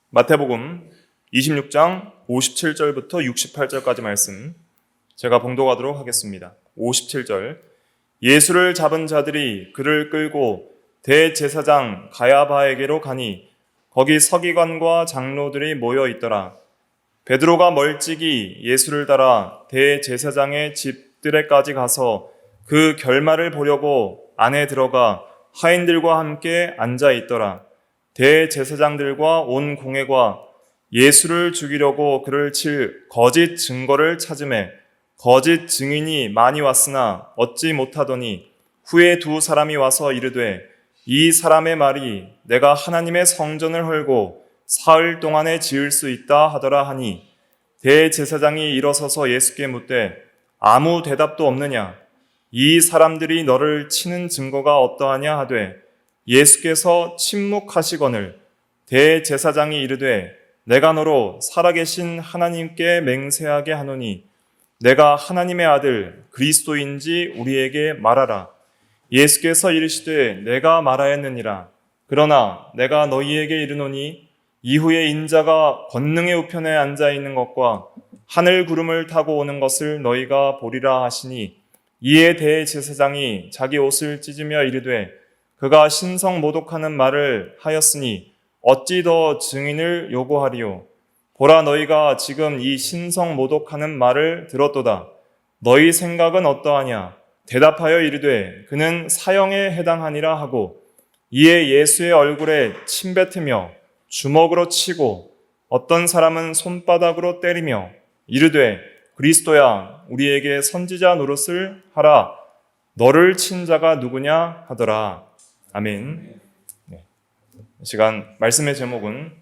마태복음 26장 57절부터 68절까지 말씀 제가 봉독하도록 하겠습니다. 57절. 예수를 잡은 자들이 그를 끌고 대제사장 가야바에게로 가니 거기 서기관과 장로들이 모여 있더라. 베드로가 멀찍이 예수를 따라 대제사장의 집들에까지 가서 그 결말을 보려고 안에 들어가 하인들과 함께 앉아 있더라. 대제사장들과 온 공회가 예수를 죽이려고 그를 칠 거짓 증거를 찾으매 거짓 증인이 많이 왔으나 얻지 못하더니 후에 두 사람이 와서 이르되 이 사람의 말이 내가 하나님의 성전을 헐고 사흘 동안에 지을 수 있다 하더라 하니 대제사장이 일어서서 예수께 묻되 아무 대답도 없느냐? 이 사람들이 너를 치는 증거가 어떠하냐 하되 예수께서 침묵하시거늘 대제사장이 이르되 내가 너로 살아계신 하나님께 맹세하게 하노니 내가 하나님의 아들 그리스도인지 우리에게 말하라. 예수께서 이르시되 내가 말하였느니라. 그러나 내가 너희에게 이르노니 이후에 인자가 권능의 우편에 앉아 있는 것과 하늘 구름을 타고 오는 것을 너희가 보리라 하시니 이에 대제사장이 자기 옷을 찢으며 이르되 그가 신성 모독하는 말을 하였으니 어찌 더 증인을 요구하리요? 보라, 너희가 지금 이 신성 모독하는 말을 들었도다. 너희 생각은 어떠하냐? 대답하여 이르되 그는 사형에 해당하니라 하고 이에 예수의 얼굴에 침 뱉으며 주먹으로 치고 어떤 사람은 손바닥으로 때리며 이르되 그리스도야 우리에게 선지자 노릇을 하라. 너를 친 자가 누구냐 하더라. 아멘. 네. 이 시간 말씀의 제목은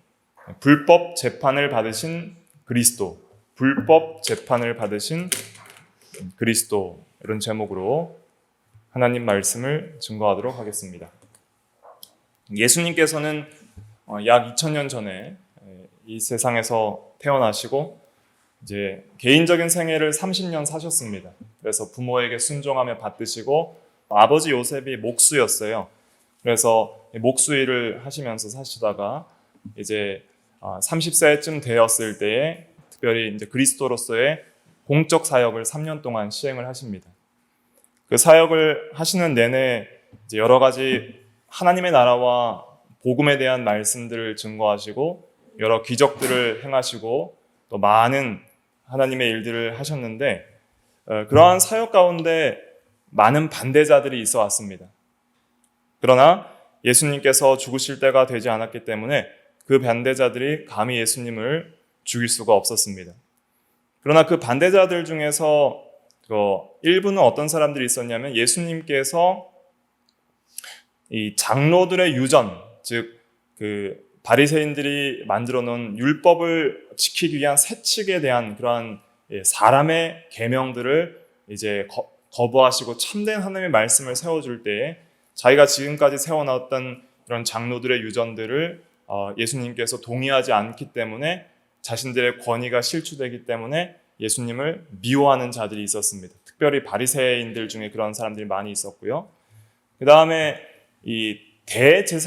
불법 재판을 받으신 그리스도, 불법 재판을 받으신 그리스도, 이런 제목으로 하나님 말씀을 증거하도록 하겠습니다. 예수님께서는 약 2000년 전에 이 세상에서 태어나시고 이제 개인적인 생애를 30년 사셨습니다. 그래서 부모에게 순종하며 받드시고 아버지 요셉이 목수였어요. 그래서 목수 일을 하시면서 사시다가 이제 30세쯤 되었을 때에 특별히 이제 그리스도로서의 공적 사역을 3년 동안 시행을 하십니다. 그 사역을 하시는 내내 이제 여러 가지 하나님의 나라와 복음에 대한 말씀들을 증거하시고 여러 기적들을 행하시고 또 많은 하나님의 일들을 하셨는데 그러한 사역 가운데 많은 반대자들이 있어 왔습니다. 그러나 예수님께서 죽으실 때가 되지 않았기 때문에 그 반대자들이 감히 예수님을 죽일 수가 없었습니다. 그러나 그 반대자들 중에서 일부는 어떤 사람들이 있었냐면 예수님께서 이 장로들의 유전, 즉 그 바리새인들이 만들어 놓은 율법을 지키기 위한 세칙에 대한 그러한 사람의 계명들을 이제 거부하시고 참된 하나님의 말씀을 세워줄 때에 자기가 지금까지 세워놨던 이런 장로들의 유전들을 예수님께서 동의하지 않기 때문에 자신들의 권위가 실추되기 때문에 예수님을 미워하는 자들이 있었습니다. 특별히 바리새인들 중에 그런 사람들이 많이 있었고요. 그 다음에 이 대제사장들은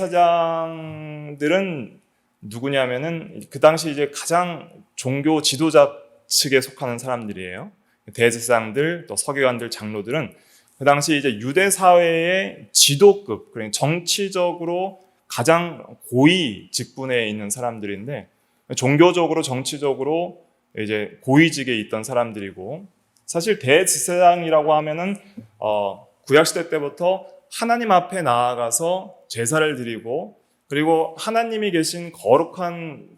누구냐면은 그 당시 이제 가장 종교 지도자 측에 속하는 사람들이에요. 대제사장들, 또 서기관들, 장로들은 그 당시 이제 유대 사회의 지도급, 그러니까 정치적으로 가장 고위 직분에 있는 사람들인데 종교적으로, 정치적으로 이제 고위직에 있던 사람들이고, 사실 대제사장이라고 하면은 구약시대 때부터 하나님 앞에 나아가서 제사를 드리고, 그리고 하나님이 계신 거룩한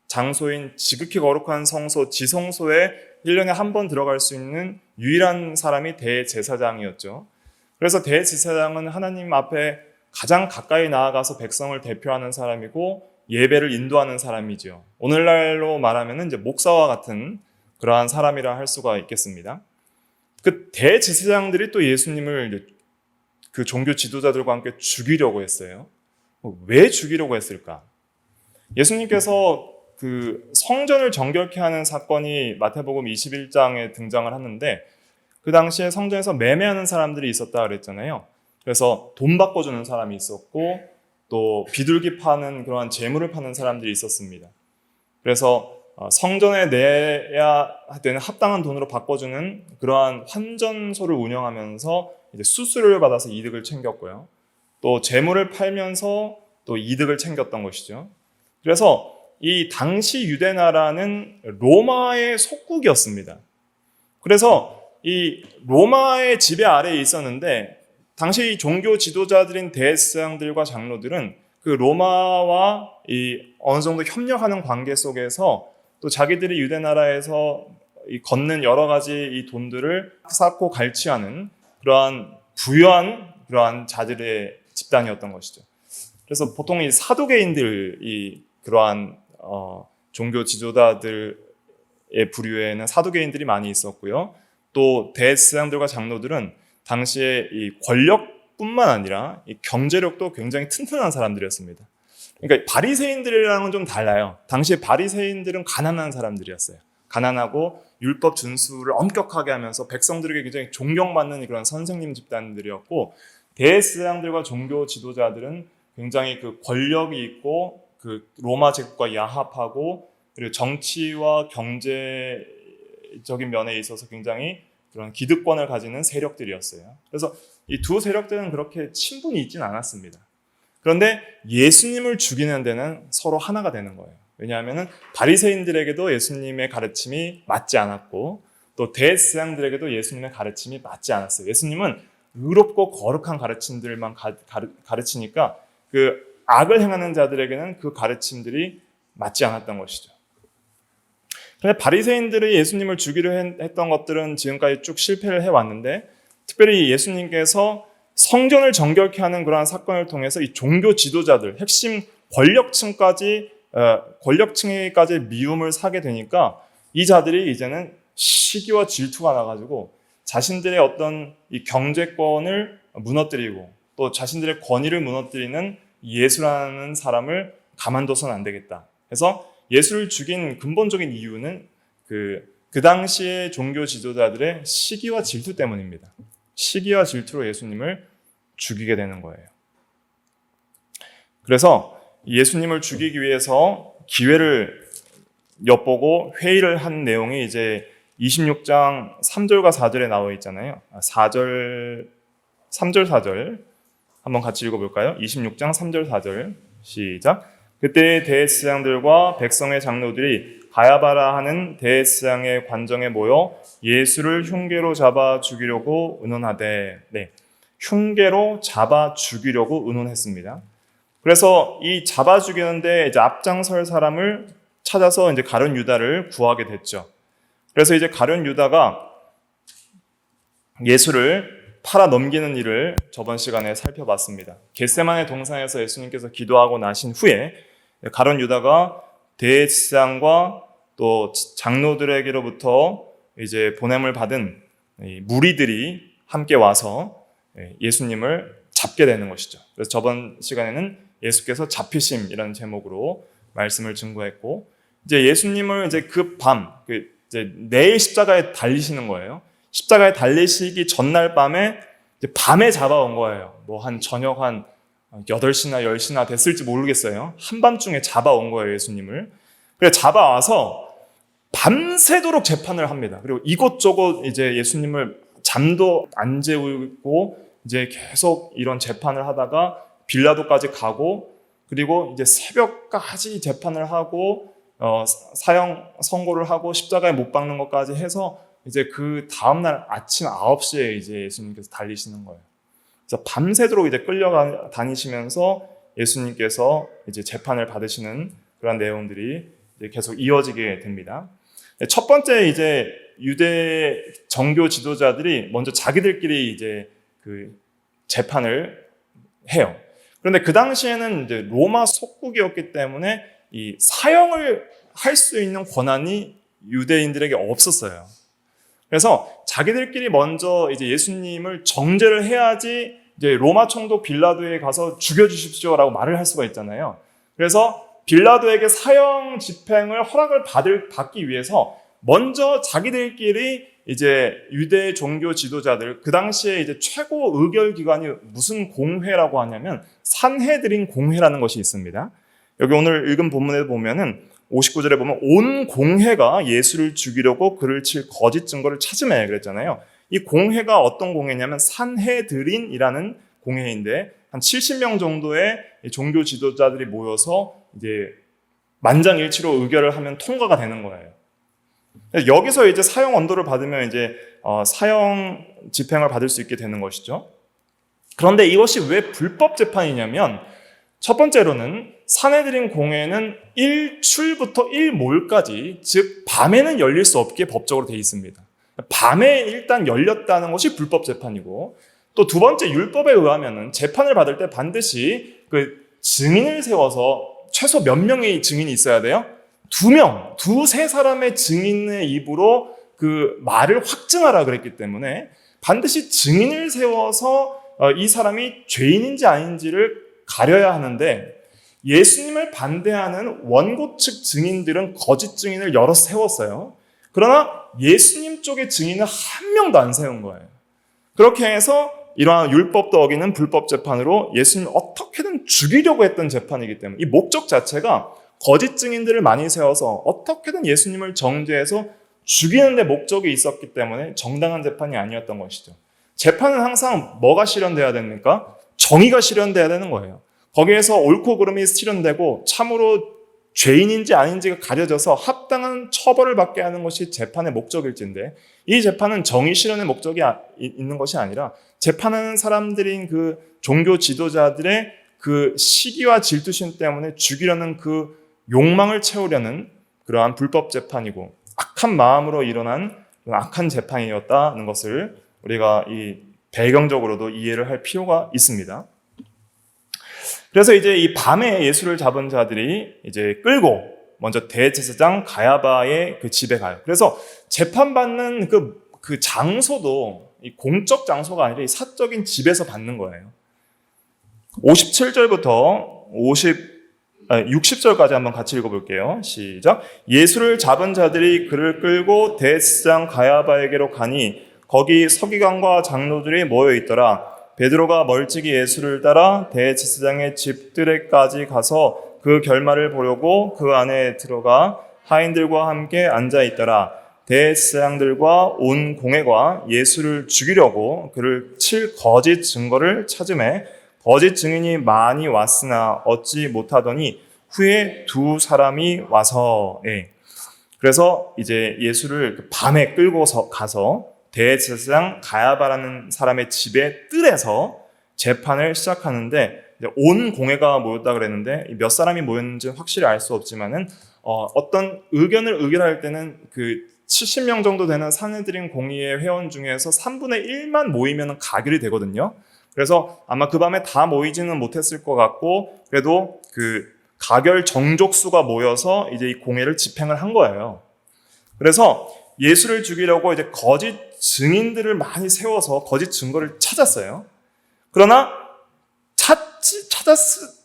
장소인 지극히 거룩한 성소, 지성소에 1년에 한 번 들어갈 수 있는 유일한 사람이 대제사장이었죠. 그래서 대제사장은 하나님 앞에 가장 가까이 나아가서 백성을 대표하는 사람이고 예배를 인도하는 사람이죠. 오늘날로 말하면 이제 목사와 같은 그러한 사람이라 할 수가 있겠습니다. 그 대제사장들이 또 예수님을 그 종교 지도자들과 함께 죽이려고 했어요. 왜 죽이려고 했을까? 예수님께서 그 성전을 정결케 하는 사건이 마태복음 21장에 등장을 하는데 그 당시에 성전에서 매매하는 사람들이 있었다 그랬잖아요. 그래서 돈 바꿔주는 사람이 있었고 또 비둘기 파는 그러한 재물을 파는 사람들이 있었습니다. 그래서 성전에 내야 되는 합당한 돈으로 바꿔주는 그러한 환전소를 운영하면서 이제 수수료를 받아서 이득을 챙겼고요. 또 재물을 팔면서 또 이득을 챙겼던 것이죠. 그래서 이 당시 유대 나라는 로마의 속국이었습니다. 그래서 이 로마의 지배 아래에 있었는데 당시 종교 지도자들인 대제사장들과 장로들은 그 로마와 어느 정도 협력하는 관계 속에서 또 자기들이 유대 나라에서 걷는 여러 가지 이 돈들을 쌓고 갈취하는 그러한 부유한 그러한 자들의 집단이었던 것이죠. 그래서 보통 이 사두개인들이 그러한 종교 지도자들의 부류에는 사두개인들이 많이 있었고요. 또 대제사장들과 장로들은 당시에 이 권력뿐만 아니라 이 경제력도 굉장히 튼튼한 사람들이었습니다. 그러니까 바리새인들이랑은 좀 달라요. 당시에 바리새인들은 가난한 사람들이었어요. 가난하고 율법 준수를 엄격하게 하면서 백성들에게 굉장히 존경받는 그런 선생님 집단들이었고, 대제사장들과 종교 지도자들은 굉장히 그 권력이 있고 그 로마 제국과 야합하고 그리고 정치와 경제적인 면에 있어서 굉장히 그런 기득권을 가지는 세력들이었어요. 그래서 이 두 세력들은 그렇게 친분이 있지는 않았습니다. 그런데 예수님을 죽이는 데는 서로 하나가 되는 거예요. 왜냐하면 바리새인들에게도 예수님의 가르침이 맞지 않았고 또 대제사장들에게도 예수님의 가르침이 맞지 않았어요. 예수님은 의롭고 거룩한 가르침들만 가르치니까 그 악을 행하는 자들에게는 그 가르침들이 맞지 않았던 것이죠. 그런데 바리새인들이 예수님을 죽이려 했던 것들은 지금까지 쭉 실패를 해왔는데, 특별히 예수님께서 성전을 정결케 하는 그러한 사건을 통해서 이 종교 지도자들, 핵심 권력층에까지 미움을 사게 되니까 이 자들이 이제는 시기와 질투가 나가지고 자신들의 어떤 이 경제권을 무너뜨리고 또 자신들의 권위를 무너뜨리는 예수라는 사람을 가만둬서는 안 되겠다. 그래서 예수를 죽인 근본적인 이유는 그 당시의 종교 지도자들의 시기와 질투 때문입니다. 시기와 질투로 예수님을 죽이게 되는 거예요. 그래서 예수님을 죽이기 위해서 기회를 엿보고 회의를 한 내용이 이제 26장 3절과 4절에 나와 있잖아요. 3절, 4절 한번 같이 읽어볼까요? 26장 3절, 4절 시작. 그때 대제사장들과 백성의 장로들이 가야바라 하는 대제사장의 관정에 모여 예수를 흉계로 잡아 죽이려고 의논하되, 흉계로 잡아 죽이려고 의논했습니다. 그래서 이 잡아 죽이는데 이제 앞장설 사람을 찾아서 이제 가룟 유다를 구하게 됐죠. 그래서 이제 가룟 유다가 예수를 팔아 넘기는 일을 저번 시간에 살펴봤습니다. 겟세마네 동산에서 예수님께서 기도하고 나신 후에 가룟 유다가 대제사장과 또 장로들에게로부터 이제 보냄을 받은 무리들이 함께 와서 예수님을 잡게 되는 것이죠. 그래서 저번 시간에는 예수께서 잡히심이라는 제목으로 말씀을 증거했고, 이제 예수님을 이제 그 밤, 이제 내일 십자가에 달리시는 거예요. 십자가에 달리시기 전날 밤에 이제 밤에 잡아온 거예요. 뭐 한 저녁 한 8시나 10시나 됐을지 모르겠어요. 한밤중에 잡아온 거예요, 예수님을. 그래서 잡아와서 밤새도록 재판을 합니다. 그리고 이곳저곳 이제 예수님을 잠도 안 재우고 이제 계속 이런 재판을 하다가 빌라도까지 가고, 그리고 이제 새벽까지 재판을 하고 사형 선고를 하고 십자가에 못 박는 것까지 해서 이제 그 다음날 아침 9시에 이제 예수님께서 달리시는 거예요. 그래서 밤새도록 이제 끌려다니시면서 예수님께서 이제 재판을 받으시는 그런 내용들이 이제 계속 이어지게 됩니다. 첫 번째 이제 유대 정교 지도자들이 먼저 자기들끼리 이제 그 재판을 해요. 그런데 그 당시에는 이제 로마 속국이었기 때문에 이 사형을 할 수 있는 권한이 유대인들에게 없었어요. 그래서 자기들끼리 먼저 이제 예수님을 정죄를 해야지 이제 로마 총독 빌라도에 가서 죽여주십시오라고 말을 할 수가 있잖아요. 그래서 빌라도에게 사형 집행을 허락을 받기 위해서 먼저 자기들끼리 이제 유대 종교 지도자들, 그 당시에 이제 최고 의결 기관이 무슨 공회라고 하냐면 산헤드린 공회라는 것이 있습니다. 여기 오늘 읽은 본문에 보면은 59절에 보면 온 공회가 예수를 죽이려고 그를 칠 거짓 증거를 찾으매 그랬잖아요. 이 공회가 어떤 공회냐면 산헤드린이라는 공회인데 한 70명 정도의 종교 지도자들이 모여서 이제 만장일치로 의결을 하면 통과가 되는 거예요. 여기서 이제 사형 언도를 받으면 이제 사형 집행을 받을 수 있게 되는 것이죠. 그런데 이것이 왜 불법 재판이냐면 첫 번째로는 산헤드린 공회는 1출부터 1몰까지 즉 밤에는 열릴 수 없게 법적으로 되어 있습니다. 밤에 일단 열렸다는 것이 불법 재판이고 또 두 번째 율법에 의하면은 재판을 받을 때 반드시 그 증인을 세워서 최소 몇 명의 증인이 있어야 돼요? 2명, 두세 사람의 증인의 입으로 그 말을 확증하라 그랬기 때문에 반드시 증인을 세워서 이 사람이 죄인인지 아닌지를 가려야 하는데 예수님을 반대하는 원고 측 증인들은 거짓 증인을 여러 세웠어요. 그러나 예수님 쪽의 증인은 한 명도 안 세운 거예요. 그렇게 해서 이러한 율법도 어기는 불법 재판으로 예수님을 어떻게든 죽이려고 했던 재판이기 때문에 이 목적 자체가 거짓 증인들을 많이 세워서 어떻게든 예수님을 정죄해서 죽이는 데 목적이 있었기 때문에 정당한 재판이 아니었던 것이죠. 재판은 항상 뭐가 실현돼야 됩니까? 정의가 실현돼야 되는 거예요. 거기에서 옳고 그름이 실현되고 참으로 죄인인지 아닌지가 가려져서 합당한 처벌을 받게 하는 것이 재판의 목적일진데 이 재판은 정의 실현의 목적이 있는 것이 아니라 재판하는 사람들인 그 종교 지도자들의 그 시기와 질투심 때문에 죽이려는 그 욕망을 채우려는 그러한 불법 재판이고 악한 마음으로 일어난 악한 재판이었다는 것을 우리가 이 배경적으로도 이해를 할 필요가 있습니다. 그래서 이제 이 밤에 예수를 잡은 자들이 이제 끌고 먼저 대제사장 가야바의 그 집에 가요. 그래서 재판받는 그 장소도 이 공적 장소가 아니라 이 사적인 집에서 받는 거예요. 57절부터 60절까지 한번 같이 읽어볼게요. 시작. 예수를 잡은 자들이 그를 끌고 대제사장 가야바에게로 가니 거기 서기관과 장로들이 모여 있더라. 베드로가 멀찍이 예수를 따라 대제사장의 집들에까지 가서 그 결말을 보려고 그 안에 들어가 하인들과 함께 앉아 있더라. 대제사장들과 온 공회가 예수를 죽이려고 그를 칠 거짓 증거를 찾으매 거짓 증인이 많이 왔으나 얻지 못하더니 후에 두 사람이 와서 그래서 이제 예수를 밤에 끌고서 가서 대제사장 가야바라는 사람의 집의 뜰에서 재판을 시작하는데 온 공회가 모였다 그랬는데 몇 사람이 모였는지는 확실히 알 수 없지만은 어떤 의견을 의결할 때는 그 70명 정도 되는 산헤드린 공의회 회원 중에서 3분의 1만 모이면 가결이 되거든요. 그래서 아마 그 밤에 다 모이지는 못했을 것 같고 그래도 그 가결 정족수가 모여서 이제 이 공회를 집행을 한 거예요. 그래서 예수를 죽이려고 이제 거짓 증인들을 많이 세워서 거짓 증거를 찾았어요. 그러나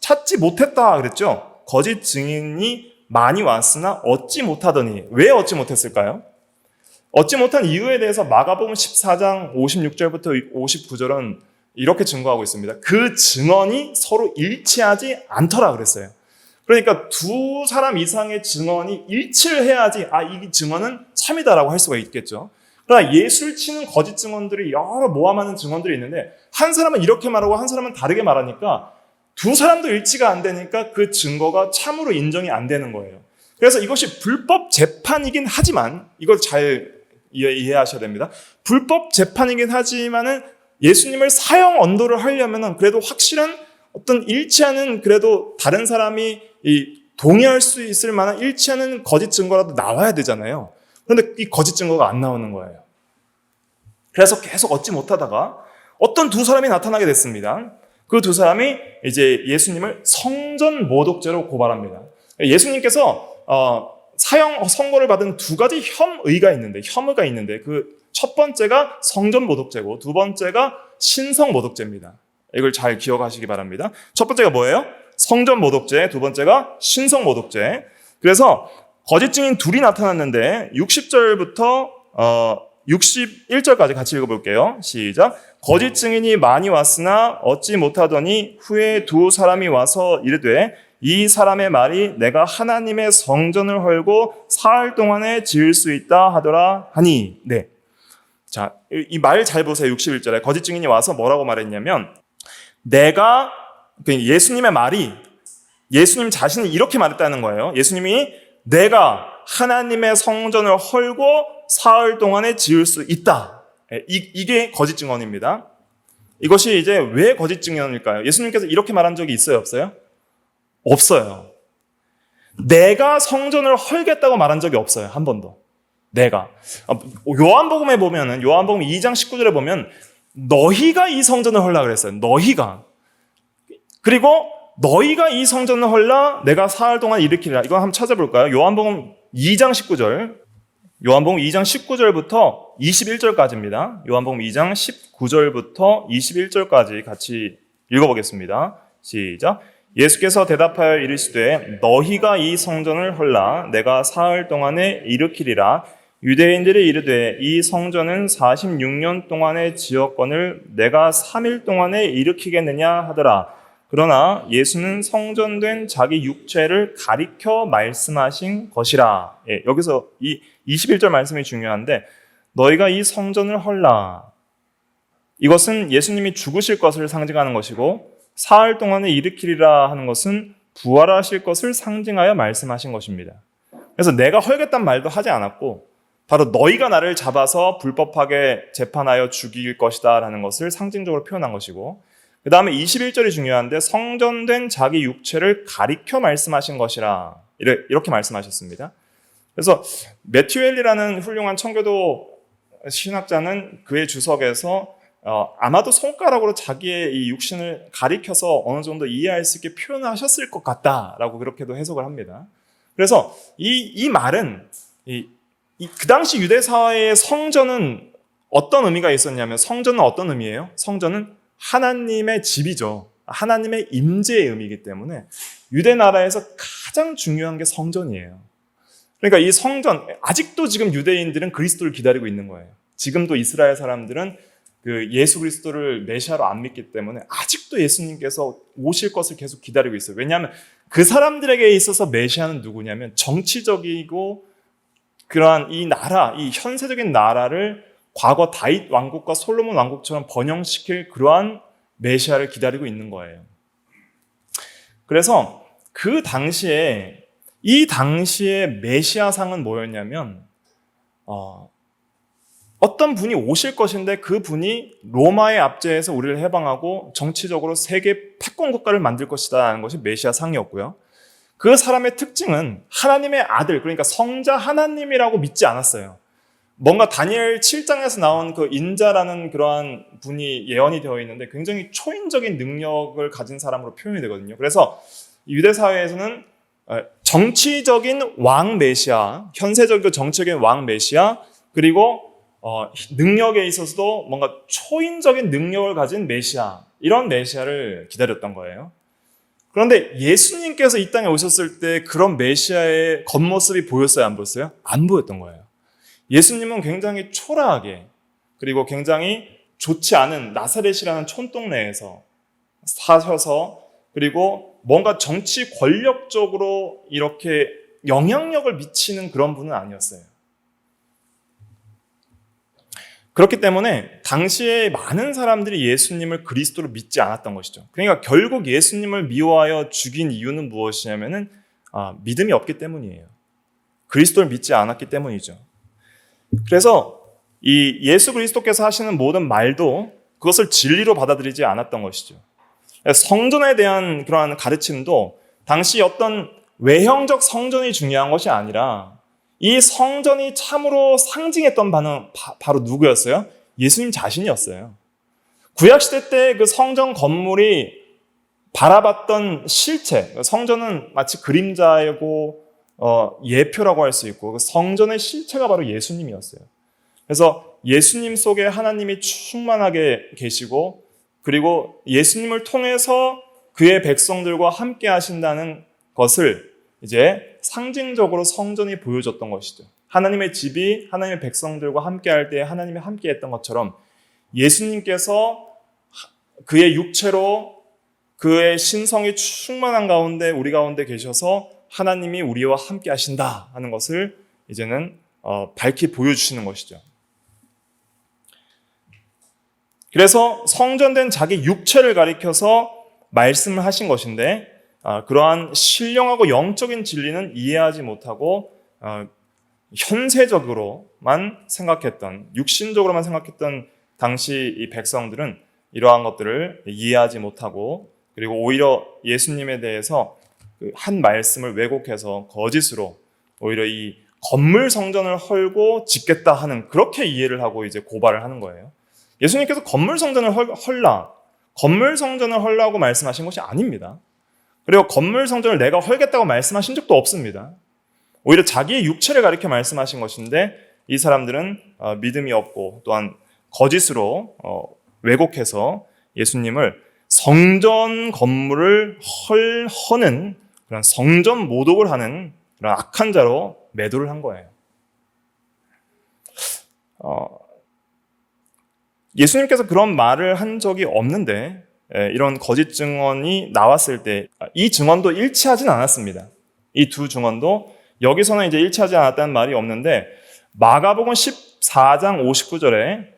찾지 못했다 그랬죠. 거짓 증인이 많이 왔으나 얻지 못하더니 왜 얻지 못했을까요? 얻지 못한 이유에 대해서 마가복음 14장 56절부터 59절은 이렇게 증거하고 있습니다. 그 증언이 서로 일치하지 않더라 그랬어요. 그러니까 두 사람 이상의 증언이 일치를 해야지 이 증언은 참이다라고 할 수가 있겠죠. 그러나 예수를 치는 거짓 증언들이 여러 모함하는 증언들이 있는데 한 사람은 이렇게 말하고 한 사람은 다르게 말하니까 두 사람도 일치가 안 되니까 그 증거가 참으로 인정이 안 되는 거예요. 그래서 이것이 불법 재판이긴 하지만 이걸 잘 이해하셔야 됩니다. 불법 재판이긴 하지만은 예수님을 사형 언도를 하려면은 그래도 확실한 어떤 일치하는 그래도 다른 사람이 동의할 수 있을 만한 일치하는 거짓 증거라도 나와야 되잖아요. 그런데 이 거짓 증거가 안 나오는 거예요. 그래서 계속 얻지 못하다가 어떤 두 사람이 나타나게 됐습니다. 그 두 사람이 이제 예수님을 성전 모독죄로 고발합니다. 예수님께서 사형 선고를 받은 두 가지 혐의가 있는데 그 첫 번째가 성전 모독죄고 두 번째가 신성 모독죄입니다. 이걸 잘 기억하시기 바랍니다. 첫 번째가 뭐예요? 성전 모독죄, 두 번째가 신성 모독죄. 그래서 거짓 증인 둘이 나타났는데 60절부터 61절까지 같이 읽어볼게요. 시작. 거짓 증인이 많이 왔으나 얻지 못하더니 후에 두 사람이 와서 이르되 이 사람의 말이 내가 하나님의 성전을 헐고 사흘 동안에 지을 수 있다 하더라 하니. 네. 자, 이 말 잘 보세요. 61절에 거짓 증인이 와서 뭐라고 말했냐면, 내가, 예수님의 말이, 예수님 자신이 이렇게 말했다는 거예요. 예수님이 내가 하나님의 성전을 헐고 사흘 동안에 지을 수 있다. 이게 거짓 증언입니다. 이것이 이제 왜 거짓 증언일까요? 예수님께서 이렇게 말한 적이 있어요, 없어요? 없어요. 내가 성전을 헐겠다고 말한 적이 없어요, 한 번도. 내가. 요한복음에 보면은, 요한복음 2장 19절에 보면, 너희가 이 성전을 헐라 그랬어요. 너희가. 그리고 너희가 이 성전을 헐라 내가 사흘 동안 일으키리라. 이거 한번 찾아볼까요? 요한복음 2장 19절. 요한복음 2장 19절부터 21절까지입니다. 요한복음 2장 19절부터 21절까지 같이 읽어보겠습니다. 시작. 예수께서 대답하여 이르시되 너희가 이 성전을 헐라 내가 사흘 동안에 일으키리라. 유대인들이 이르되 이 성전은 46년 동안에 지었거늘 내가 3일 동안에 일으키겠느냐 하더라. 그러나 예수는 성전된 자기 육체를 가리켜 말씀하신 것이라. 예, 여기서 이 21절 말씀이 중요한데, 너희가 이 성전을 헐라. 이것은 예수님이 죽으실 것을 상징하는 것이고, 사흘 동안에 일으키리라 하는 것은 부활하실 것을 상징하여 말씀하신 것입니다. 그래서 내가 헐겠다는 말도 하지 않았고, 바로 너희가 나를 잡아서 불법하게 재판하여 죽일 것이다 라는 것을 상징적으로 표현한 것이고, 그 다음에 21절이 중요한데, 성전된 자기 육체를 가리켜 말씀하신 것이라 이렇게 말씀하셨습니다. 그래서 매튜엘리라는 훌륭한 청교도 신학자는 그의 주석에서 아마도 손가락으로 자기의 이 육신을 가리켜서 어느 정도 이해할 수 있게 표현하셨을 것 같다라고 그렇게도 해석을 합니다. 그래서 이 말은 그 당시 유대 사회의 성전은 어떤 의미가 있었냐면, 성전은 어떤 의미예요? 성전은 하나님의 집이죠. 하나님의 임재의 의미이기 때문에 유대 나라에서 가장 중요한 게 성전이에요. 그러니까 이 성전, 아직도 지금 유대인들은 그리스도를 기다리고 있는 거예요. 지금도 이스라엘 사람들은 그 예수 그리스도를 메시아로 안 믿기 때문에 아직도 예수님께서 오실 것을 계속 기다리고 있어요. 왜냐하면 그 사람들에게 있어서 메시아는 누구냐면, 정치적이고 그러한 이 나라, 이 현세적인 나라를 과거 다윗 왕국과 솔로몬 왕국처럼 번영시킬 그러한 메시아를 기다리고 있는 거예요. 그래서 그 당시에, 이 당시의 메시아상은 뭐였냐면, 어떤 분이 오실 것인데 그 분이 로마의 압제에서 우리를 해방하고 정치적으로 세계 패권 국가를 만들 것이다 하는 것이 메시아상이었고요. 그 사람의 특징은 하나님의 아들, 그러니까 성자 하나님이라고 믿지 않았어요. 뭔가 다니엘 7장에서 나온 그 인자라는 그러한 분이 예언이 되어 있는데 굉장히 초인적인 능력을 가진 사람으로 표현이 되거든요. 그래서 유대 사회에서는 정치적인 왕 메시아, 현세적이고 정치적인 왕 메시아, 그리고 능력에 있어서도 뭔가 초인적인 능력을 가진 메시아, 이런 메시아를 기다렸던 거예요. 그런데 예수님께서 이 땅에 오셨을 때 그런 메시아의 겉모습이 보였어요, 안 보였어요? 안 보였던 거예요. 예수님은 굉장히 초라하게, 그리고 굉장히 좋지 않은 나사렛이라는 촌동네에서 사셔서, 그리고 뭔가 정치 권력적으로 이렇게 영향력을 미치는 그런 분은 아니었어요. 그렇기 때문에 당시에 많은 사람들이 예수님을 그리스도로 믿지 않았던 것이죠. 그러니까 결국 예수님을 미워하여 죽인 이유는 무엇이냐면은 믿음이 없기 때문이에요. 그리스도를 믿지 않았기 때문이죠. 그래서 이 예수 그리스도께서 하시는 모든 말도 그것을 진리로 받아들이지 않았던 것이죠. 성전에 대한 그러한 가르침도 당시 어떤 외형적 성전이 중요한 것이 아니라, 이 성전이 참으로 상징했던 바는 바로 누구였어요? 예수님 자신이었어요. 구약시대 때 그 성전 건물이 바라봤던 실체, 성전은 마치 그림자이고 예표라고 할 수 있고, 그 성전의 실체가 바로 예수님이었어요. 그래서 예수님 속에 하나님이 충만하게 계시고, 그리고 예수님을 통해서 그의 백성들과 함께 하신다는 것을 이제 상징적으로 성전이 보여줬던 것이죠. 하나님의 집이 하나님의 백성들과 함께 할 때 하나님이 함께 했던 것처럼 예수님께서 그의 육체로 그의 신성이 충만한 가운데 우리 가운데 계셔서 하나님이 우리와 함께 하신다 하는 것을 이제는 밝히 보여주시는 것이죠. 그래서 성전된 자기 육체를 가리켜서 말씀을 하신 것인데 그러한 신령하고 영적인 진리는 이해하지 못하고 현세적으로만 생각했던, 육신적으로만 생각했던 당시 이 백성들은 이러한 것들을 이해하지 못하고, 그리고 오히려 예수님에 대해서 한 말씀을 왜곡해서 거짓으로 오히려 이 건물 성전을 헐고 짓겠다 하는, 그렇게 이해를 하고 이제 고발을 하는 거예요. 예수님께서 건물 성전을 건물 성전을 헐라고 말씀하신 것이 아닙니다. 그리고 건물 성전을 내가 헐겠다고 말씀하신 적도 없습니다. 오히려 자기의 육체를 가리켜 말씀하신 것인데, 이 사람들은 믿음이 없고 또한 거짓으로 왜곡해서 예수님을 성전 건물을 허는 그런 성전 모독을 하는 그런 악한 자로 매도를 한 거예요. 예수님께서 그런 말을 한 적이 없는데 이런 거짓 증언이 나왔을 때 이 증언도 일치하진 않았습니다. 이 두 증언도 여기서는 이제 일치하지 않았다는 말이 없는데, 마가복음 14장 59절에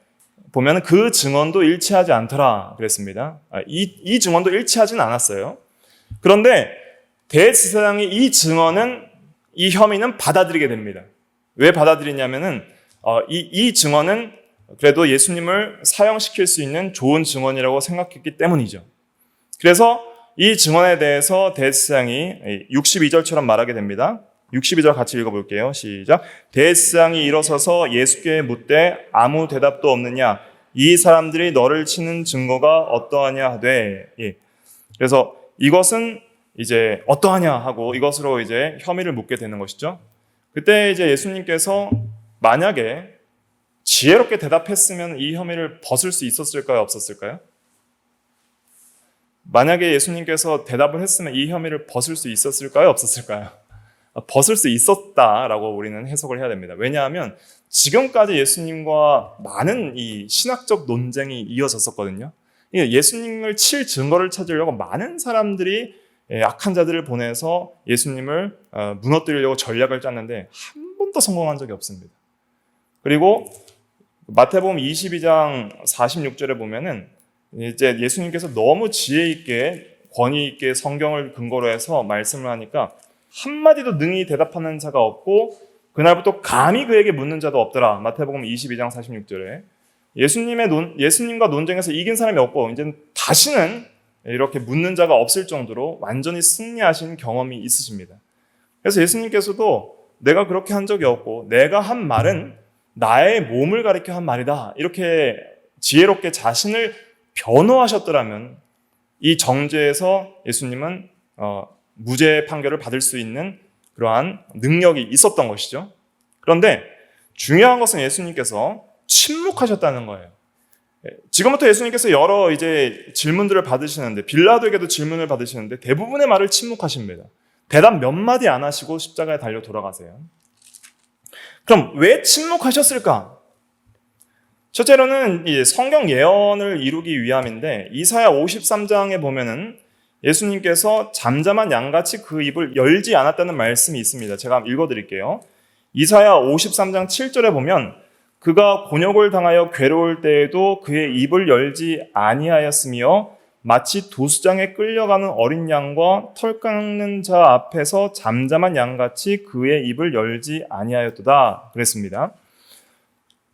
보면 그 증언도 일치하지 않더라 그랬습니다. 이 증언도 일치하진 않았어요. 그런데 대제사장이 이 혐의는 받아들이게 됩니다. 왜 받아들이냐면은 이 증언은 그래도 예수님을 사형시킬 수 있는 좋은 증언이라고 생각했기 때문이죠. 그래서 이 증언에 대해서 대제사장이 62절처럼 말하게 됩니다. 62절 같이 읽어볼게요. 시작. 대제사장이 일어서서 예수께 묻되 아무 대답도 없느냐? 이 사람들이 너를 치는 증거가 어떠하냐 하되. 그래서 이것은 이제 어떠하냐 하고 이것으로 이제 혐의를 묻게 되는 것이죠. 그때 이제 예수님께서 만약에 지혜롭게 대답했으면 이 혐의를 벗을 수 있었을까요? 없었을까요? 만약에 예수님께서 대답을 했으면 이 혐의를 벗을 수 있었을까요? 없었을까요? 벗을 수 있었다라고 우리는 해석을 해야 됩니다. 왜냐하면 지금까지 예수님과 많은 이 신학적 논쟁이 이어졌었거든요. 예수님을 칠 증거를 찾으려고 많은 사람들이 악한 자들을 보내서 예수님을 무너뜨리려고 전략을 짰는데 한 번도 성공한 적이 없습니다. 그리고 마태복음 22장 46절에 보면은 이제 예수님께서 너무 지혜 있게 권위 있게 성경을 근거로 해서 말씀을 하니까 한마디도 능히 대답하는 자가 없고 그날부터 감히 그에게 묻는 자도 없더라. 마태복음 22장 46절에 예수님과 논쟁에서 이긴 사람이 없고 이제는 다시는 이렇게 묻는 자가 없을 정도로 완전히 승리하신 경험이 있으십니다. 그래서 예수님께서도 내가 그렇게 한 적이 없고 내가 한 말은 나의 몸을 가리켜 한 말이다. 이렇게 지혜롭게 자신을 변호하셨더라면 이 정죄에서 예수님은 무죄 판결을 받을 수 있는 그러한 능력이 있었던 것이죠. 그런데 중요한 것은 예수님께서 침묵하셨다는 거예요. 지금부터 예수님께서 여러 이제 질문들을 받으시는데, 빌라도에게도 질문을 받으시는데 대부분의 말을 침묵하십니다. 대답 몇 마디 안 하시고 십자가에 달려 돌아가세요. 그럼 왜 침묵하셨을까? 첫째로는 이 성경 예언을 이루기 위함인데, 이사야 53장에 보면은 예수님께서 잠잠한 양같이 그 입을 열지 않았다는 말씀이 있습니다. 제가 읽어드릴게요. 이사야 53장 7절에 보면 그가 곤욕을 당하여 괴로울 때에도 그의 입을 열지 아니하였으며 마치 도수장에 끌려가는 어린 양과 털 깎는 자 앞에서 잠잠한 양같이 그의 입을 열지 아니하였도다 그랬습니다.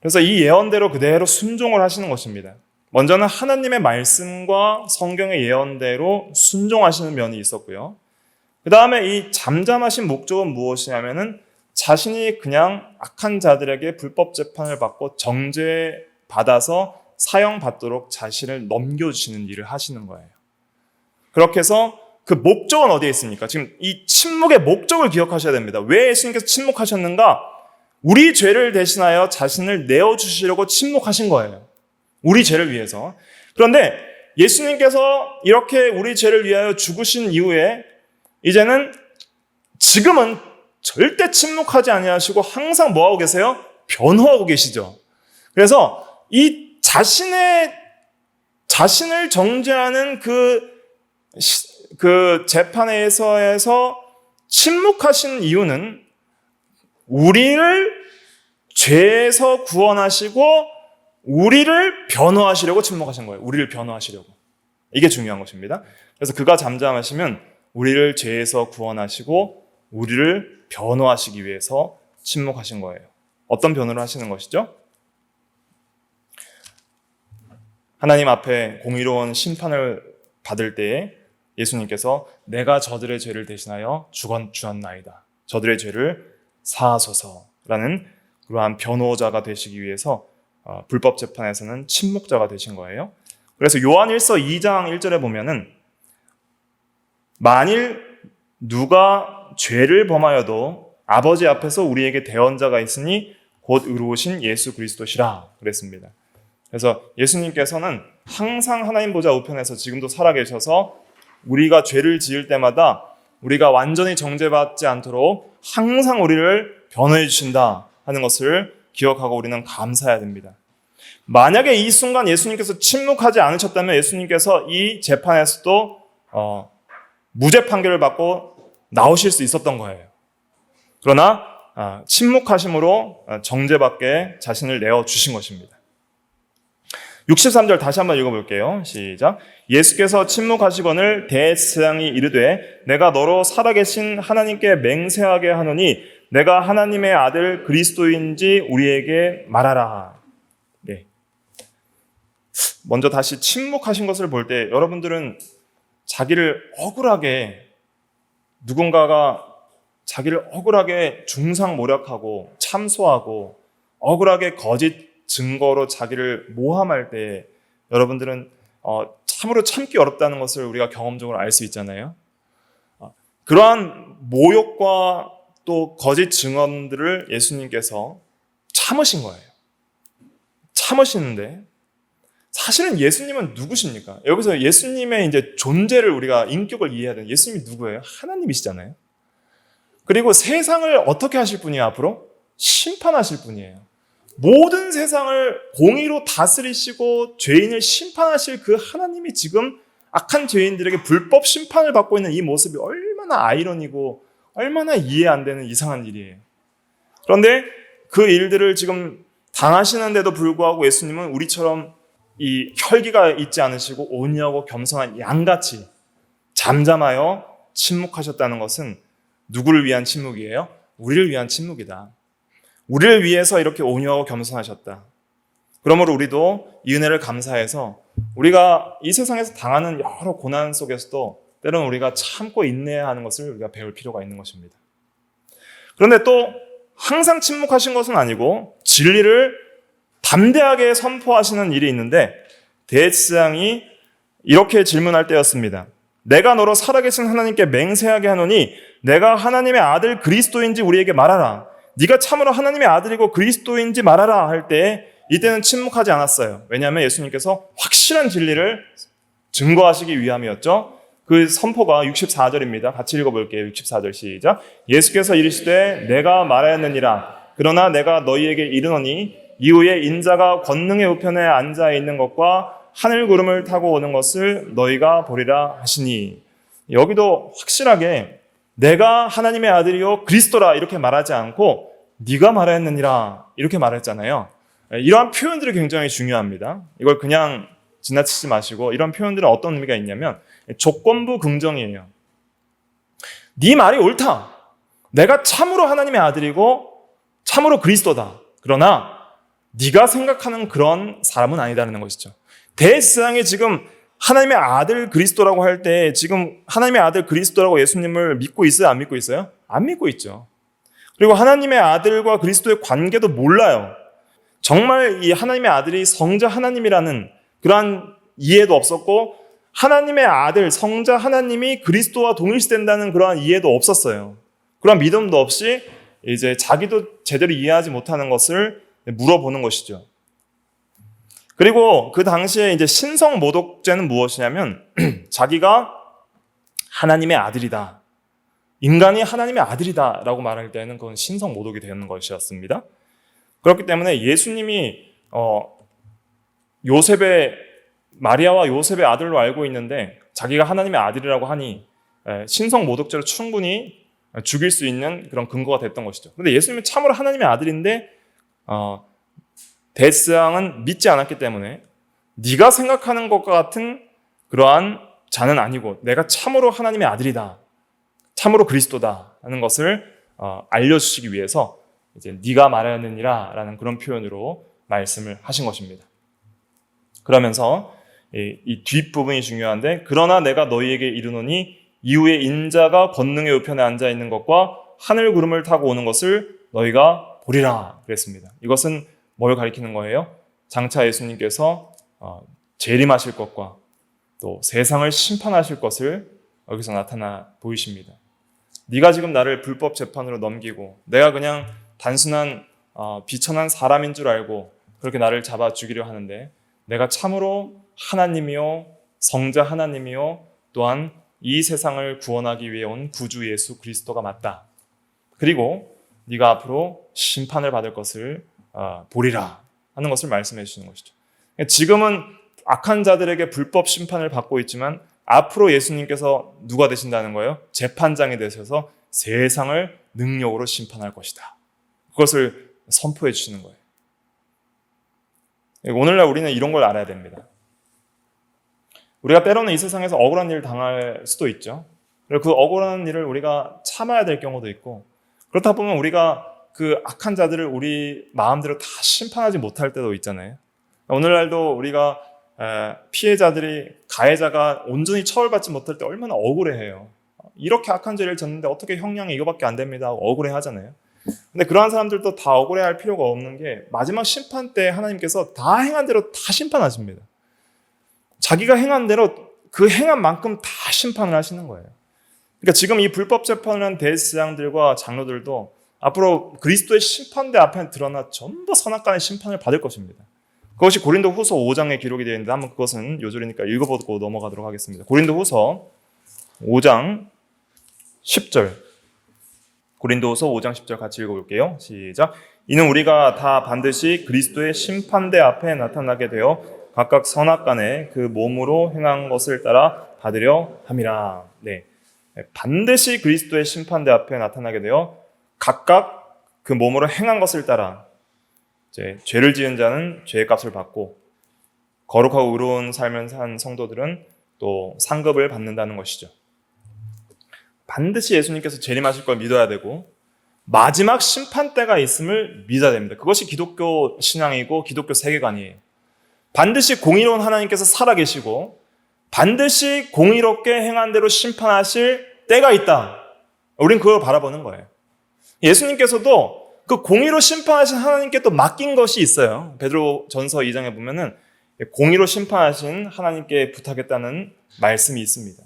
그래서 이 예언대로 그대로 순종을 하시는 것입니다. 먼저는 하나님의 말씀과 성경의 예언대로 순종하시는 면이 있었고요. 그 다음에 이 잠잠하신 목적은 무엇이냐면은 자신이 그냥 악한 자들에게 불법 재판을 받고 정죄받아서 사형받도록 자신을 넘겨주시는 일을 하시는 거예요. 그렇게 해서 그 목적은 어디에 있습니까? 지금 이 침묵의 목적을 기억하셔야 됩니다. 왜 예수님께서 침묵하셨는가? 우리 죄를 대신하여 자신을 내어주시려고 침묵하신 거예요. 우리 죄를 위해서. 그런데 예수님께서 이렇게 우리 죄를 위하여 죽으신 이후에 지금은 절대 침묵하지 아니하시고 항상 뭐하고 계세요? 변호하고 계시죠. 그래서 이 자신을 정죄하는 그 그 재판에서 침묵하신 이유는 우리를 죄에서 구원하시고 우리를 변호하시려고 침묵하신 거예요. 우리를 변호하시려고. 이게 중요한 것입니다. 그래서 그가 잠잠하시면 우리를 죄에서 구원하시고 우리를 변호하시기 위해서 침묵하신 거예요. 어떤 변호를 하시는 것이죠? 하나님 앞에 공의로운 심판을 받을 때에 예수님께서 내가 저들의 죄를 대신하여 주었나이다. 저들의 죄를 사하소서라는 그러한 변호자가 되시기 위해서 불법 재판에서는 침묵자가 되신 거예요. 그래서 요한일서 2장 1절에 보면은 만일 누가 죄를 범하여도 아버지 앞에서 우리에게 대언자가 있으니 곧 의로우신 예수 그리스도시라 그랬습니다. 그래서 예수님께서는 항상 하나님 보좌 우편에서 지금도 살아계셔서 우리가 죄를 지을 때마다 우리가 완전히 정죄받지 않도록 항상 우리를 변호해 주신다 하는 것을 기억하고 우리는 감사해야 됩니다. 만약에 이 순간 예수님께서 침묵하지 않으셨다면 예수님께서 이 재판에서도 무죄 판결을 받고 나오실 수 있었던 거예요. 그러나 침묵하심으로 정죄받게 자신을 내어주신 것입니다. 63절 다시 한번 읽어볼게요. 시작. 예수께서 침묵하시거늘 대제사장이 이르되 내가 너로 살아계신 하나님께 맹세하게 하노니 내가 하나님의 아들 그리스도인지 우리에게 말하라. 네. 먼저 다시 침묵하신 것을 볼 때 여러분들은 자기를 억울하게 누군가가 자기를 억울하게 중상모략하고 참소하고 억울하게 거짓 증거로 자기를 모함할 때 여러분들은 참으로 참기 어렵다는 것을 우리가 경험적으로 알 수 있잖아요. 그러한 모욕과 또 거짓 증언들을 예수님께서 참으신 거예요. 참으시는데 사실은 예수님은 누구십니까? 여기서 예수님의 이제 존재를 우리가 인격을 이해해야 돼요. 예수님이 누구예요? 하나님이시잖아요. 그리고 세상을 어떻게 하실 분이에요? 앞으로 심판하실 분이에요. 모든 세상을 공의로 다스리시고 죄인을 심판하실 그 하나님이 지금 악한 죄인들에게 불법 심판을 받고 있는 이 모습이 얼마나 아이러니고 얼마나 이해 안 되는 이상한 일이에요. 그런데 그 일들을 지금 당하시는데도 불구하고 예수님은 우리처럼 이 혈기가 있지 않으시고 온유하고 겸손한 양같이 잠잠하여 침묵하셨다는 것은 누구를 위한 침묵이에요? 우리를 위한 침묵이다. 우리를 위해서 이렇게 온유하고 겸손하셨다. 그러므로 우리도 이 은혜를 감사해서 우리가 이 세상에서 당하는 여러 고난 속에서도 때로는 우리가 참고 인내해야 하는 것을 우리가 배울 필요가 있는 것입니다. 그런데 또 항상 침묵하신 것은 아니고 진리를 담대하게 선포하시는 일이 있는데 대제사장이 이렇게 질문할 때였습니다. 내가 너로 살아계신 하나님께 맹세하게 하노니 내가 하나님의 아들 그리스도인지 우리에게 말하라. 네가 참으로 하나님의 아들이고 그리스도인지 말하라 할 때 이때는 침묵하지 않았어요. 왜냐하면 예수님께서 확실한 진리를 증거하시기 위함이었죠. 그 선포가 64절입니다. 같이 읽어볼게요. 64절 시작. 예수께서 이르시되 내가 말하였느니라. 그러나 내가 너희에게 이르노니 이후에 인자가 권능의 우편에 앉아 있는 것과 하늘 구름을 타고 오는 것을 너희가 보리라 하시니. 여기도 확실하게 내가 하나님의 아들이요 그리스도라 이렇게 말하지 않고 네가 말하였느니라 이렇게 말했잖아요. 이러한 표현들이 굉장히 중요합니다. 이걸 그냥 지나치지 마시고 이런 표현들은 어떤 의미가 있냐면 조건부 긍정이에요. 네 말이 옳다. 내가 참으로 하나님의 아들이고 참으로 그리스도다. 그러나 네가 생각하는 그런 사람은 아니다라는 것이죠. 대제사장이 지금 하나님의 아들 그리스도라고 할 때 지금 하나님의 아들 그리스도라고 예수님을 믿고 있어요? 안 믿고 있어요? 안 믿고 있죠. 그리고 하나님의 아들과 그리스도의 관계도 몰라요. 정말 이 하나님의 아들이 성자 하나님이라는 그러한 이해도 없었고 하나님의 아들 성자 하나님이 그리스도와 동일시된다는 그러한 이해도 없었어요. 그런 믿음도 없이 이제 자기도 제대로 이해하지 못하는 것을 물어보는 것이죠. 그리고 그 당시에 이제 신성 모독죄는 무엇이냐면 자기가 하나님의 아들이다. 인간이 하나님의 아들이다라고 말할 때는 그건 신성 모독이 되는 것이었습니다. 그렇기 때문에 예수님이 요셉의 마리아와 요셉의 아들로 알고 있는데 자기가 하나님의 아들이라고 하니 신성 모독죄로 충분히 죽일 수 있는 그런 근거가 됐던 것이죠. 그런데 예수님은 참으로 하나님의 아들인데 대스왕은 믿지 않았기 때문에 네가 생각하는 것과 같은 그러한 자는 아니고 내가 참으로 하나님의 아들이다, 참으로 그리스도다 하는 것을 알려주시기 위해서 이제 네가 말하느니라 라는 그런 표현으로 말씀을 하신 것입니다. 그러면서 이 뒷부분이 중요한데, 그러나 내가 너희에게 이르노니 이후에 인자가 권능의 우편에 앉아 있는 것과 하늘 구름을 타고 오는 것을 너희가 보리라 그랬습니다. 이것은 뭘 가리키는 거예요? 장차 예수님께서 재림하실 것과 또 세상을 심판하실 것을 여기서 나타나 보이십니다. 네가 지금 나를 불법 재판으로 넘기고 내가 그냥 단순한 비천한 사람인 줄 알고 그렇게 나를 잡아 죽이려 하는데, 내가 참으로 하나님이요 성자 하나님이요 또한 이 세상을 구원하기 위해 온 구주 예수 그리스도가 맞다. 그리고 네가 앞으로 심판을 받을 것을 보리라 하는 것을 말씀해 주시는 것이죠. 지금은 악한 자들에게 불법 심판을 받고 있지만 앞으로 예수님께서 누가 되신다는 거예요? 재판장이 되셔서 세상을 능력으로 심판할 것이다. 그것을 선포해 주시는 거예요. 오늘날 우리는 이런 걸 알아야 됩니다. 우리가 때로는 이 세상에서 억울한 일을 당할 수도 있죠. 그리고 그 억울한 일을 우리가 참아야 될 경우도 있고, 그렇다 보면 우리가 그 악한 자들을 우리 마음대로 다 심판하지 못할 때도 있잖아요. 오늘날도 우리가 피해자들이 가해자가 온전히 처벌받지 못할 때 얼마나 억울해해요. 이렇게 악한 죄를 졌는데 어떻게 형량이 이거밖에 안 됩니다 하고 억울해하잖아요. 근데 그러한 사람들도 다 억울해할 필요가 없는 게 마지막 심판 때 하나님께서 다 행한 대로 다 심판하십니다. 자기가 행한 대로 그 행한 만큼 다 심판을 하시는 거예요. 그러니까 지금 이 불법 재판을 한 대제사장들과 장로들도 앞으로 그리스도의 심판대 앞에 드러나 전부 선악간의 심판을 받을 것입니다. 그것이 고린도후서 5장에 기록이 되어 있는데 한번 그것은 요절이니까 읽어보고 넘어가도록 하겠습니다. 고린도후서 5장 10절. 고린도후서 5장 10절 같이 읽어볼게요. 시작. 이는 우리가 다 반드시 그리스도의 심판대 앞에 나타나게 되어 각각 선악간에 그 몸으로 행한 것을 따라 받으려 함이라. 네, 반드시 그리스도의 심판대 앞에 나타나게 되어 각각 그 몸으로 행한 것을 따라, 이제 죄를 지은 자는 죄의 값을 받고 거룩하고 의로운 삶을 산 성도들은 또 상급을 받는다는 것이죠. 반드시 예수님께서 재림하실 걸 믿어야 되고 마지막 심판 때가 있음을 믿어야 됩니다. 그것이 기독교 신앙이고 기독교 세계관이에요. 반드시 공의로운 하나님께서 살아계시고 반드시 공의롭게 행한 대로 심판하실 때가 있다. 우린 그걸 바라보는 거예요. 예수님께서도 그 공의로 심판하신 하나님께 또 맡긴 것이 있어요. 베드로전서 2장에 보면은 공의로 심판하신 하나님께 부탁했다는 말씀이 있습니다.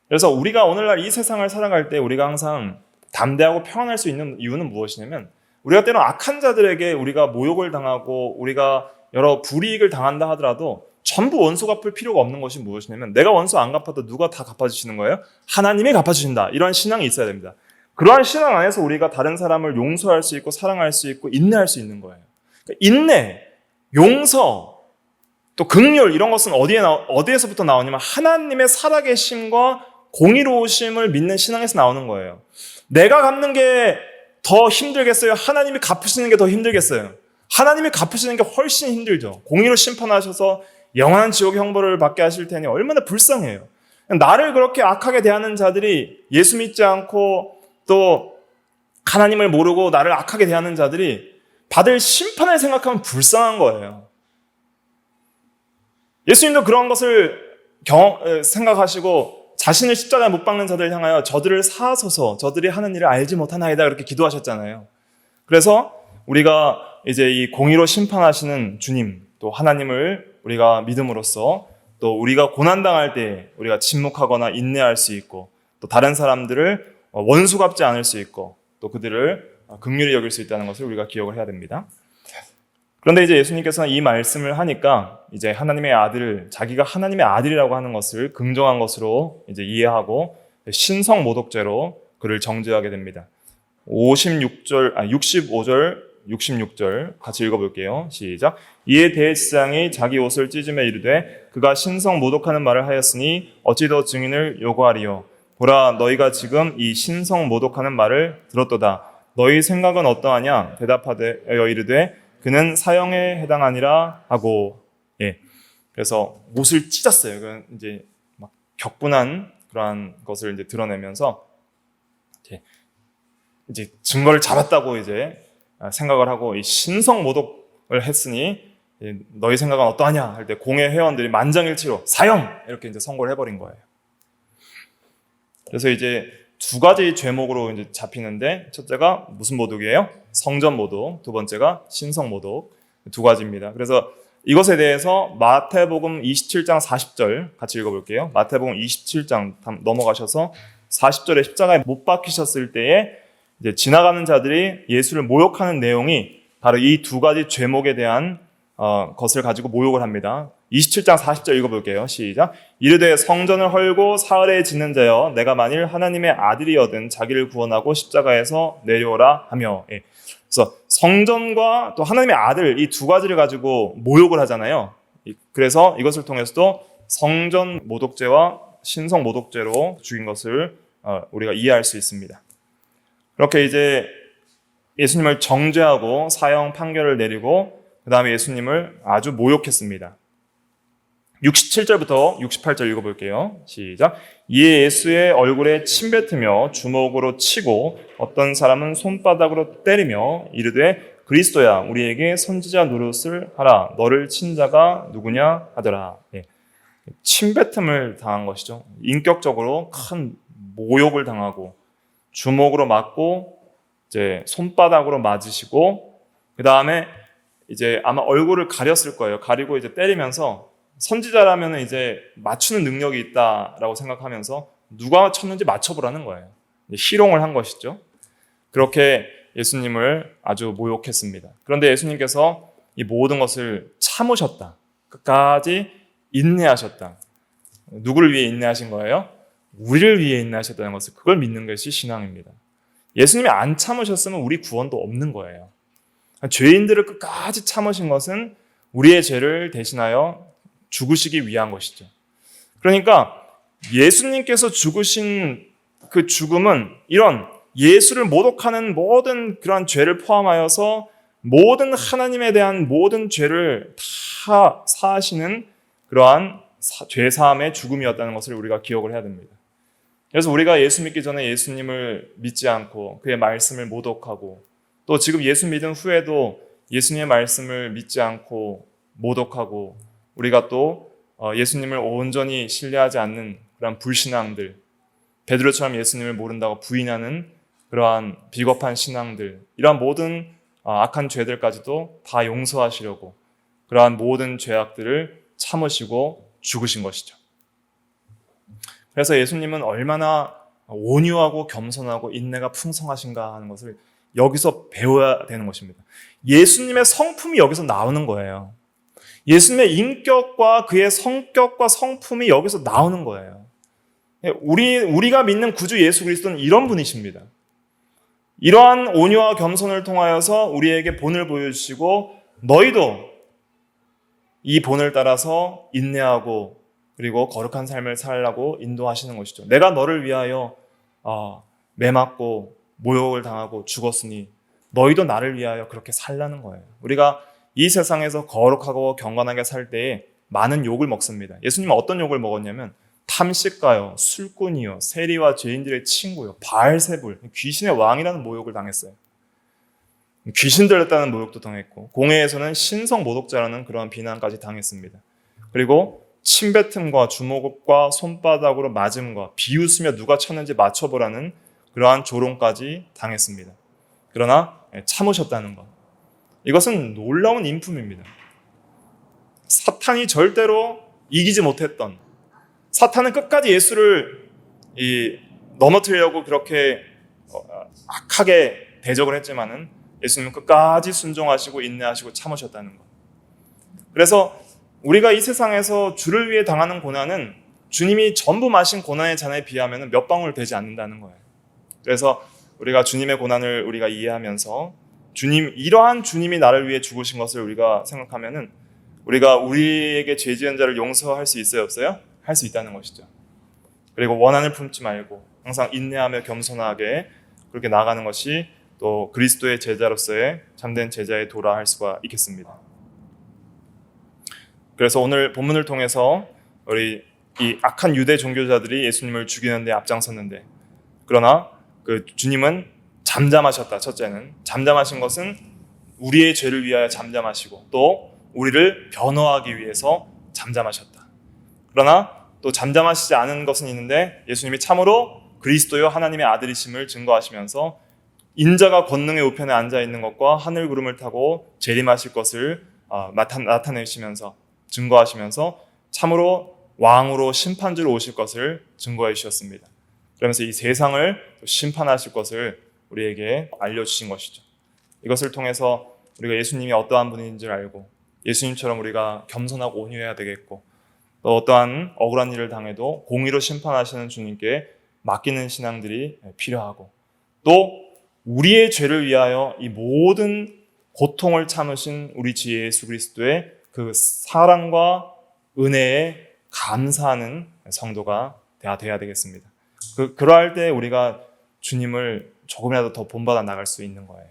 그래서 우리가 오늘날 이 세상을 살아갈 때 우리가 항상 담대하고 평안할 수 있는 이유는 무엇이냐면, 우리가 때로 악한 자들에게 우리가 모욕을 당하고 우리가 여러 불이익을 당한다 하더라도 전부 원수 갚을 필요가 없는 것이 무엇이냐면, 내가 원수 안 갚아도 누가 다 갚아주시는 거예요? 하나님이 갚아주신다. 이러한 신앙이 있어야 됩니다. 그러한 신앙 안에서 우리가 다른 사람을 용서할 수 있고 사랑할 수 있고 인내할 수 있는 거예요. 그러니까 인내, 용서, 또 긍휼, 이런 것은 어디에서부터 나오냐면 하나님의 살아계심과 공의로우심을 믿는 신앙에서 나오는 거예요. 내가 갚는 게 더 힘들겠어요? 하나님이 갚으시는 게 더 힘들겠어요? 하나님이 갚으시는 게 훨씬 힘들죠. 공의로 심판하셔서 영원한 지옥의 형벌을 받게 하실 테니 얼마나 불쌍해요. 나를 그렇게 악하게 대하는 자들이, 예수 믿지 않고 또 하나님을 모르고 나를 악하게 대하는 자들이 받을 심판을 생각하면 불쌍한 거예요. 예수님도 그런 것을 생각하시고 자신을 십자가에 못 박는 자들을 향하여 저들을 사하소서, 저들이 하는 일을 알지 못하나이다, 그렇게 기도하셨잖아요. 그래서 우리가 이제 이 공의로 심판하시는 주님, 또 하나님을 우리가 믿음으로써 또 우리가 고난당할 때 우리가 침묵하거나 인내할 수 있고, 또 다른 사람들을 원수 갚지 않을 수 있고, 또 그들을 긍휼히 여길 수 있다는 것을 우리가 기억을 해야 됩니다. 그런데 이제 예수님께서는 이 말씀을 하니까 이제 하나님의 아들, 자기가 하나님의 아들이라고 하는 것을 긍정한 것으로 이제 이해하고 신성 모독죄로 그를 정죄하게 됩니다. 65절 66절 같이 읽어볼게요. 시작. 이에 대제사장이 자기 옷을 찢으며 이르되 그가 신성 모독하는 말을 하였으니 어찌 더 증인을 요구하리요. 보라, 너희가 지금 이 신성 모독하는 말을 들었도다. 너희 생각은 어떠하냐? 대답하여 이르되 그는 사형에 해당하니라 하고. 예. 그래서 옷을 찢었어요. 그 이제 막 격분한 그러한 것을 이제 드러내면서 이제 증거를 잡았다고 이제 생각을 하고 이 신성 모독을 했으니 너희 생각은 어떠하냐 할 때 공회 회원들이 만장일치로 사형 이렇게 이제 선고를 해버린 거예요. 그래서 이제 두 가지 죄목으로 이제 잡히는데 첫째가 무슨 모독이에요? 성전 모독. 두 번째가 신성 모독. 두 가지입니다. 그래서 이것에 대해서 마태복음 27장 40절 같이 읽어볼게요. 마태복음 27장 넘어가셔서 40절에 십자가에 못 박히셨을 때에 이제 지나가는 자들이 예수를 모욕하는 내용이 바로 이 두 가지 죄목에 대한 것을 가지고 모욕을 합니다. 27장 40절 읽어볼게요. 시작. 이르되 성전을 헐고 사흘에 짓는 자여 내가 만일 하나님의 아들이여든 자기를 구원하고 십자가에서 내려오라 하며. 예. 그래서 성전과 또 하나님의 아들 이 두 가지를 가지고 모욕을 하잖아요. 그래서 이것을 통해서도 성전 모독죄와 신성 모독죄로 죽인 것을 우리가 이해할 수 있습니다. 그렇게 이제 예수님을 정죄하고 사형 판결을 내리고 그 다음에 예수님을 아주 모욕했습니다. 67절부터 68절 읽어볼게요. 시작. 이에 예수의 얼굴에 침 뱉으며 주먹으로 치고 어떤 사람은 손바닥으로 때리며 이르되 그리스도야 우리에게 선지자 노릇을 하라. 너를 친 자가 누구냐 하더라. 예. 침 뱉음을 당한 것이죠. 인격적으로 큰 모욕을 당하고 주먹으로 맞고 이제 손바닥으로 맞으시고 그 다음에 이제 아마 얼굴을 가렸을 거예요. 가리고 이제 때리면서 선지자라면 이제 맞추는 능력이 있다라고 생각하면서 누가 쳤는지 맞춰보라는 거예요. 희롱을 한 것이죠. 그렇게 예수님을 아주 모욕했습니다. 그런데 예수님께서 이 모든 것을 참으셨다. 끝까지 인내하셨다. 누구를 위해 인내하신 거예요? 우리를 위해 인내하셨다는 것을 그걸 믿는 것이 신앙입니다. 예수님이 안 참으셨으면 우리 구원도 없는 거예요. 죄인들을 끝까지 참으신 것은 우리의 죄를 대신하여 죽으시기 위한 것이죠. 그러니까 예수님께서 죽으신 그 죽음은 이런 예수를 모독하는 모든 그러한 죄를 포함하여서 모든 하나님에 대한 모든 죄를 다 사하시는 그러한 죄사함의 죽음이었다는 것을 우리가 기억을 해야 됩니다. 그래서 우리가 예수 믿기 전에 예수님을 믿지 않고 그의 말씀을 모독하고 또 지금 예수 믿은 후에도 예수님의 말씀을 믿지 않고 모독하고 우리가 또 예수님을 온전히 신뢰하지 않는 그런 불신앙들, 베드로처럼 예수님을 모른다고 부인하는 그러한 비겁한 신앙들, 이러한 모든 악한 죄들까지도 다 용서하시려고 그러한 모든 죄악들을 참으시고 죽으신 것이죠. 그래서 예수님은 얼마나 온유하고 겸손하고 인내가 풍성하신가 하는 것을 여기서 배워야 되는 것입니다. 예수님의 성품이 여기서 나오는 거예요. 예수님의 인격과 그의 성격과 성품이 여기서 나오는 거예요. 우리가 믿는 구주 예수 그리스도는 이런 분이십니다. 이러한 온유와 겸손을 통하여서 우리에게 본을 보여주시고 너희도 이 본을 따라서 인내하고 그리고 거룩한 삶을 살라고 인도하시는 것이죠. 내가 너를 위하여 매맞고 모욕을 당하고 죽었으니 너희도 나를 위하여 그렇게 살라는 거예요. 우리가 이 세상에서 거룩하고 경건하게 살 때에 많은 욕을 먹습니다. 예수님은 어떤 욕을 먹었냐면 탐식가요, 술꾼이요, 세리와 죄인들의 친구요, 바알세불, 귀신의 왕이라는 모욕을 당했어요. 귀신 들렸다는 모욕도 당했고 공회에서는 신성 모독자라는 그러한 비난까지 당했습니다. 그리고 침뱉음과 주먹과 손바닥으로 맞음과 비웃으며 누가 쳤는지 맞춰보라는 그러한 조롱까지 당했습니다. 그러나 참으셨다는 것. 이것은 놀라운 인품입니다. 사탄이 절대로 이기지 못했던, 사탄은 끝까지 예수를 넘어뜨리려고 그렇게 악하게 대적을 했지만은 예수님은 끝까지 순종하시고 인내하시고 참으셨다는 것. 그래서 우리가 이 세상에서 주를 위해 당하는 고난은 주님이 전부 마신 고난의 잔에 비하면 몇 방울 되지 않는다는 거예요. 그래서 우리가 주님의 고난을 우리가 이해하면서 이러한 주님이 나를 위해 죽으신 것을 우리가 생각하면은 우리가 우리에게 죄 지은 자를 용서할 수 있어요, 없어요? 할 수 있다는 것이죠. 그리고 원한을 품지 말고 항상 인내하며 겸손하게 그렇게 나아가는 것이 또 그리스도의 제자로서의 참된 제자의 도라 할 수가 있겠습니다. 그래서 오늘 본문을 통해서 우리 이 악한 유대 종교자들이 예수님을 죽이는 데 앞장섰는데, 그러나 그 주님은 잠잠하셨다. 첫째는 잠잠하신 것은 우리의 죄를 위하여 잠잠하시고 또 우리를 변호하기 위해서 잠잠하셨다. 그러나 또 잠잠하시지 않은 것은 있는데, 예수님이 참으로 그리스도요 하나님의 아들이심을 증거하시면서 인자가 권능의 우편에 앉아 있는 것과 하늘 구름을 타고 재림하실 것을 나타내시면서 증거하시면서 참으로 왕으로 심판주로 오실 것을 증거해 주셨습니다. 그러면서 이 세상을 심판하실 것을 우리에게 알려주신 것이죠. 이것을 통해서 우리가 예수님이 어떠한 분인지를 알고 예수님처럼 우리가 겸손하고 온유해야 되겠고, 또 어떠한 억울한 일을 당해도 공의로 심판하시는 주님께 맡기는 신앙들이 필요하고, 또 우리의 죄를 위하여 이 모든 고통을 참으신 우리 주 예수 그리스도의 그 사랑과 은혜에 감사하는 성도가 돼야 되겠습니다. 그러할 때 우리가 주님을 조금이라도 더 본받아 나갈 수 있는 거예요.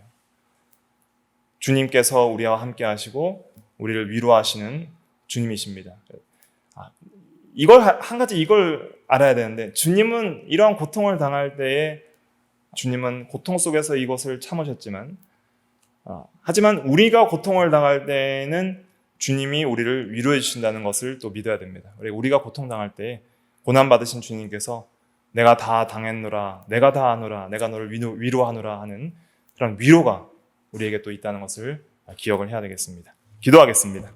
주님께서 우리와 함께 하시고 우리를 위로하시는 주님이십니다. 한 가지 이걸 알아야 되는데, 주님은 이러한 고통을 당할 때에 주님은 고통 속에서 이것을 참으셨지만, 하지만 우리가 고통을 당할 때에는 주님이 우리를 위로해 주신다는 것을 또 믿어야 됩니다. 우리가 고통당할 때 고난받으신 주님께서 내가 다 당했노라, 내가 다 하노라, 내가 너를 위로하노라 하는 그런 위로가 우리에게 또 있다는 것을 기억을 해야 되겠습니다. 기도하겠습니다.